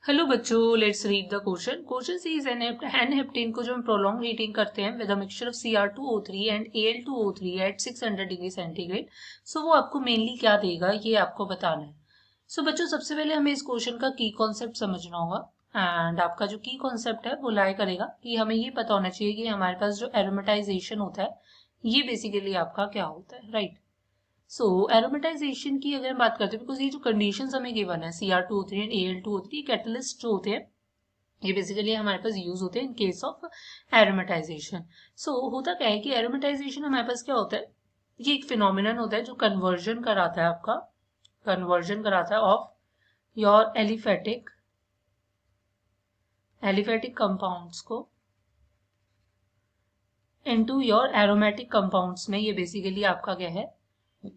Hello बच्चों, let's read the question. Question C is an heptane को जो हम प्रोलॉन्ग हीटिंग करते हैं with a mixture of Cr2O3 and Al2O3 at 600 degree centigrade, so वो आपको मेनली क्या देगा ये आपको बताना है। सो बच्चों, सबसे पहले हमें इस क्वेश्चन का की कॉन्सेप्ट समझना होगा। एंड आपका जो की कॉन्सेप्ट है वो लाई करेगा कि हमें ये पता होना चाहिए कि हमारे पास जो एरोमेटाइजेशन होता है ये बेसिकली आपका क्या होता है, राइट। सो एरोमेटाइजेशन की अगर हम बात करते हैं, बिकॉज ये जो कंडीशंस हमें गिवन है Cr2O3 एंड Al2O3 कैटलिस्ट जो होते हैं ये बेसिकली हमारे पास यूज होते हैं इन केस ऑफ एरोमेटाइजेशन। सो होता क्या है कि एरोमेटाइजेशन हमारे पास क्या होता है, ये एक फिनोमिनन होता है जो कन्वर्जन कराता है आपका, कन्वर्जन कराता है ऑफ योर एलिफेटिक कंपाउंड्स को इनटू योर एरोमेटिक कंपाउंड्स में। ये बेसिकली आपका क्या है,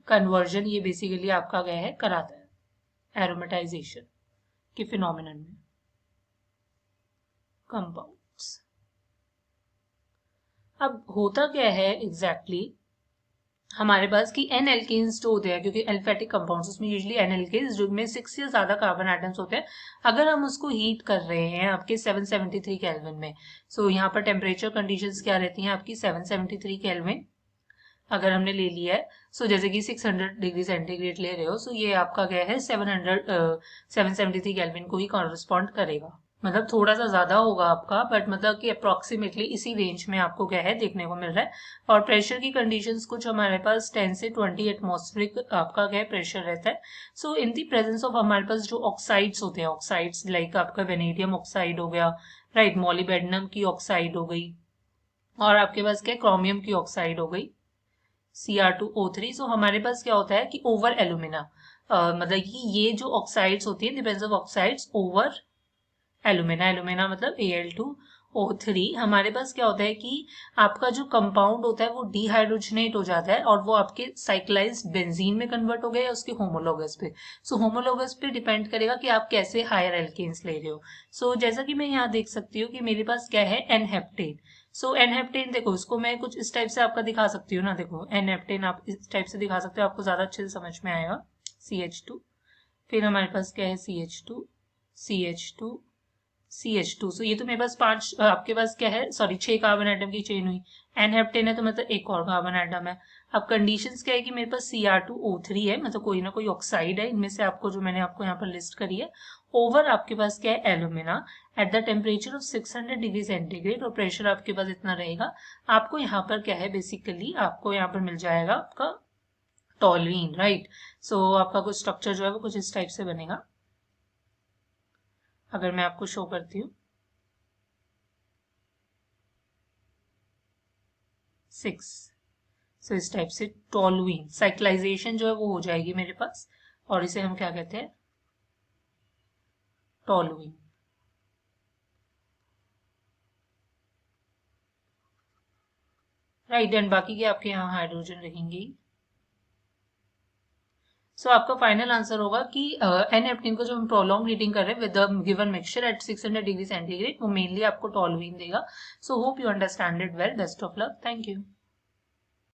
कन्वर्जन ये बेसिकली आपका क्या है, कराता है एरोमेटाइजेशन के फिनोमिनन में कंपाउंड्स। अब होता क्या है एग्जैक्टली हमारे पास कि एन एल्केन्स जो होते हैं, क्योंकि एल्फेटिक कंपाउंड्स उसमें यूजुअली एन एल्केन्स जिनमें 6 या ज्यादा कार्बन एटम्स होते हैं, अगर हम उसको हीट कर रहे हैं आपके 773 केल्विन में। सो यहाँ पर टेम्परेचर कंडीशंस क्या रहती हैं आपकी 773 केल्विन अगर हमने ले लिया है। सो जैसे कि 600 डिग्री सेंटीग्रेड ले रहे हो, सो ये आपका क्या है 773 केल्विन को ही कॉरेस्पॉन्ड करेगा। मतलब थोड़ा सा ज्यादा होगा आपका, बट मतलब कि अप्रोक्सीमेटली इसी रेंज में आपको क्या है देखने को मिल रहा है। और प्रेशर की कंडीशंस कुछ हमारे पास 10 से 20 एटमॉस्फेरिक आपका क्या है प्रेशर रहता है। सो इन दी प्रेजेंस ऑफ हमारे पास जो ऑक्साइड्स होते हैं, ऑक्साइड्स लाइक आपका वेनेडियम ऑक्साइड हो गया, राइट, मॉलिबेडनम की ऑक्साइड हो गई, और आपके पास क्या क्रोमियम की ऑक्साइड हो गई Cr2O3। सो हमारे पास क्या होता है कि ओवर एल्यूमिना, मतलब कि ये जो ऑक्साइड्स होती है depends of oxides over alumina, alumina मतलब Al2O3। हमारे पास क्या होता है कि आपका जो कंपाउंड होता है वो डिहाइड्रोजनेट हो जाता है और वो आपके साइक्लाइज्ड बेंजीन में कन्वर्ट हो गया या उसके होमोलोगस पे। सो होमोलोगस पे डिपेंड करेगा कि आप कैसे हायर एल्केन्स ले रहे हो। सो जैसा कि मैं यहाँ देख सकती हूँ कि मेरे पास क्या है एनहेप्टेन। सो एनहेप्टेन देखो, इसको मैं कुछ इस टाइप से आपका दिखा सकती हूँ ना, देखो एनहेप्टेन आप इस टाइप से दिखा सकते हो, आपको ज्यादा अच्छे से समझ में आएगा। CH2, फिर हमारे पास क्या है CH2, CH2, CH2। सो ये तो मेरे पास 5, आपके पास क्या है, सॉरी 6 कार्बन एटम की चेन हुई। एनहेप्टेन है तो मतलब एक और कार्बन एटम है। अब कंडीशंस क्या है कि मेरे पास Cr2O3 है, मतलब कोई ना कोई ऑक्साइड है इनमें से, आपको जो मैंने आपको यहाँ पर लिस्ट करी है। ओवर आपके पास क्या है alumina at the temperature of 600 degree centigrade, और प्रेशर आपके पास इतना रहेगा। आपको यहाँ पर क्या है बेसिकली आपको यहाँ पर मिल जाएगा आपका टॉलुइन, राइट। सो आपका कुछ स्ट्रक्चर जो है वो कुछ इस टाइप से बनेगा, अगर मैं आपको शो करती हूँ 6। सो इस टाइप से टॉलुइन साइक्लाइजेशन जो है वो हो जाएगी मेरे पास, और इसे हम क्या कहते हैं, टॉलुइन, राइट। एंड बाकी के आपके यहाँ हाइड्रोजन रहेंगे। सो आपका फाइनल आंसर होगा कि एन-हेप्टेन को जो हम प्रोलॉन्ग हीटिंग कर रहे हैं with the given mixture eight 600 degree centigrade, वो मेनली आपको टॉलुइन देगा। So hope you understand it well. Best of luck, thank you.